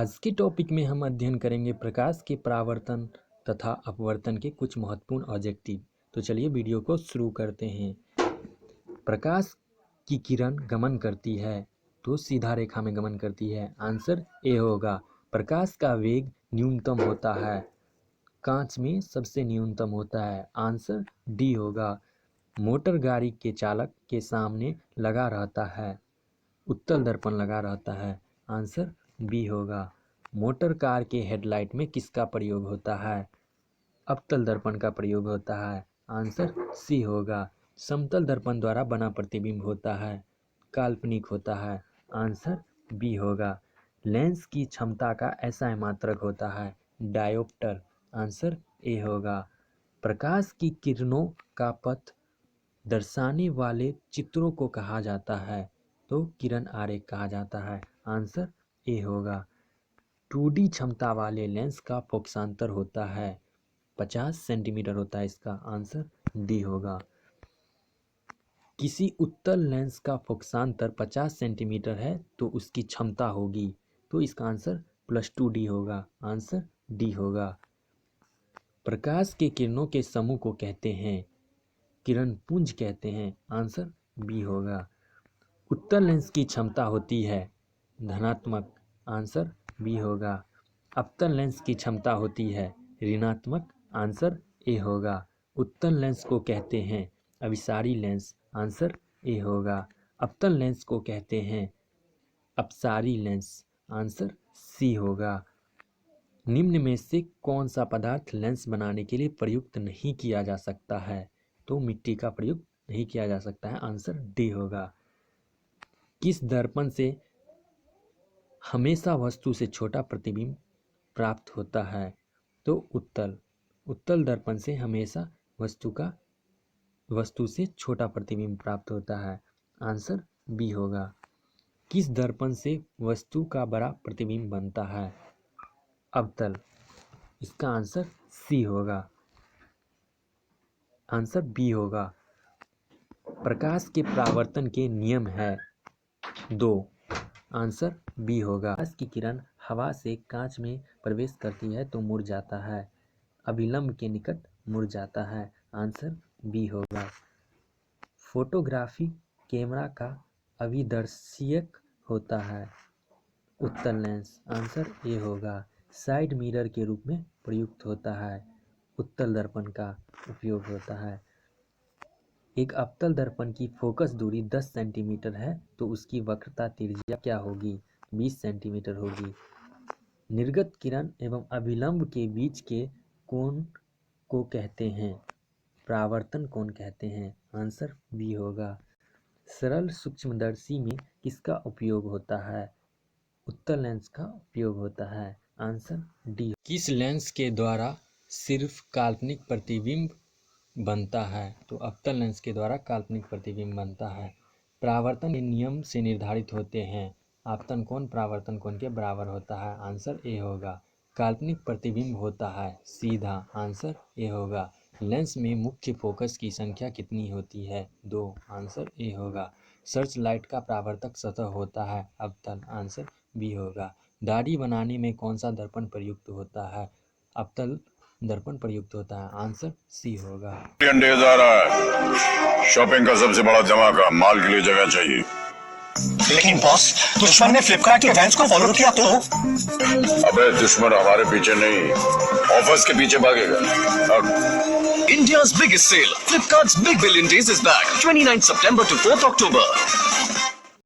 आज के टॉपिक में हम अध्ययन करेंगे प्रकाश के परावर्तन तथा अपवर्तन के कुछ महत्वपूर्ण ऑब्जेक्टिव। तो चलिए वीडियो को शुरू करते हैं। प्रकाश की किरण गमन करती है तो सीधा रेखा में गमन करती है। आंसर ए होगा। प्रकाश का वेग न्यूनतम होता है, कांच में सबसे न्यूनतम होता है। आंसर डी होगा। मोटर गाड़ी के चालक के सामने लगा रहता है, उत्तल दर्पण लगा रहता है। आंसर बी होगा। मोटर कार के हेडलाइट में किसका प्रयोग होता है? अवतल दर्पण का प्रयोग होता है। आंसर सी होगा। समतल दर्पण द्वारा बना प्रतिबिंब होता है, काल्पनिक होता है। आंसर बी होगा। लेंस की क्षमता का ऐसा मात्रक होता है, डायोप्टर। आंसर ए होगा। प्रकाश की किरणों का पथ दर्शाने वाले चित्रों को कहा जाता है, तो किरण आरेख कहा जाता है। आंसर ए होगा। 2D क्षमता वाले लेंस का फोकसांतर होता है 50 सेंटीमीटर होता है इसका। आंसर डी होगा। किसी उत्तल लेंस का फोकसांतर 50 सेंटीमीटर है तो उसकी क्षमता होगी, तो इसका आंसर +2D होगा। आंसर डी होगा। प्रकाश के किरणों के समूह को कहते हैं, किरण पुंज कहते हैं। आंसर बी होगा। उत्तल लेंस की क्षमता होती है धनात्मक। आंसर बी होगा। अवतल लेंस की क्षमता होती है ऋणात्मक। आंसर ए होगा। उत्तल लेंस को कहते हैं अभिसारी लेंस। आंसर ए होगा। अवतल लेंस को कहते हैं अपसारी लेंस। आंसर सी होगा। निम्न में से कौन सा पदार्थ लेंस बनाने के लिए प्रयुक्त नहीं किया जा सकता है? तो मिट्टी का प्रयोग नहीं किया जा सकता है। आंसर डी होगा। किस दर्पण से हमेशा वस्तु से छोटा प्रतिबिंब प्राप्त होता है? तो उत्तल दर्पण से हमेशा वस्तु से छोटा प्रतिबिंब प्राप्त होता है। आंसर बी होगा। किस दर्पण से वस्तु का बड़ा प्रतिबिंब बनता है? अवतल। इसका आंसर सी होगा। आंसर बी होगा। प्रकाश के परावर्तन के नियम है 2। आंसर बी होगा। प्रकाश की किरण हवा से कांच में प्रवेश करती है तो मुड़ जाता है, अभिलंब के निकट मुड़ जाता है। आंसर बी होगा। फोटोग्राफी कैमरा का अभिदर्शक होता है उत्तल लेंस। आंसर ए होगा। साइड मिरर के रूप में प्रयुक्त होता है, उत्तल दर्पण का उपयोग होता है। एक अवतल दर्पण की फोकस दूरी 10 सेंटीमीटर है तो उसकी वक्रता त्रिज्या क्या होगी? 20 सेंटीमीटर होगी। निर्गत किरण एवं अभिलंब के बीच के कोण को कहते हैं परावर्तन कोण कहते हैं। आंसर बी होगा। सरल सूक्ष्मदर्शी में किसका उपयोग होता है? उत्तल लेंस का उपयोग होता है। Answer D. किस लेंस के द्वारा सिर्फ काल्पनिक प्रतिबिंब बनता है? तो अवतल लेंस के द्वारा काल्पनिक प्रतिबिंब बनता है। परावर्तन के नियम से निर्धारित होते हैं। आपतन कोण परावर्तन कोण के बराबर होता है। आंसर ए होगा। काल्पनिक प्रतिबिंब होता है सीधा। आंसर ए होगा। लेंस में मुख्य फोकस की संख्या कितनी होती है? 2। आंसर ए होगा। सर्च लाइट का परावर्तक सतह होता है अवतल। आंसर बी होगा। दाढ़ी बनाने में कौन सा दर्पण प्रयुक्त होता है? अवतल दर्पण प्रयुक्त होता है। आंसर सी होगा। डेज आ रहा है, शॉपिंग का सबसे बड़ा धमाका, माल के लिए जगह चाहिए। लेकिन बॉस, दुश्मन ने फ्लिपकार्ट के वैंस को फॉलो किया तो? अबे दुश्मन हमारे पीछे नहीं, ऑफर्स के पीछे भागेगा। India's biggest sale, Flipkart's Big Billion Days is back, 29 September to 4th October.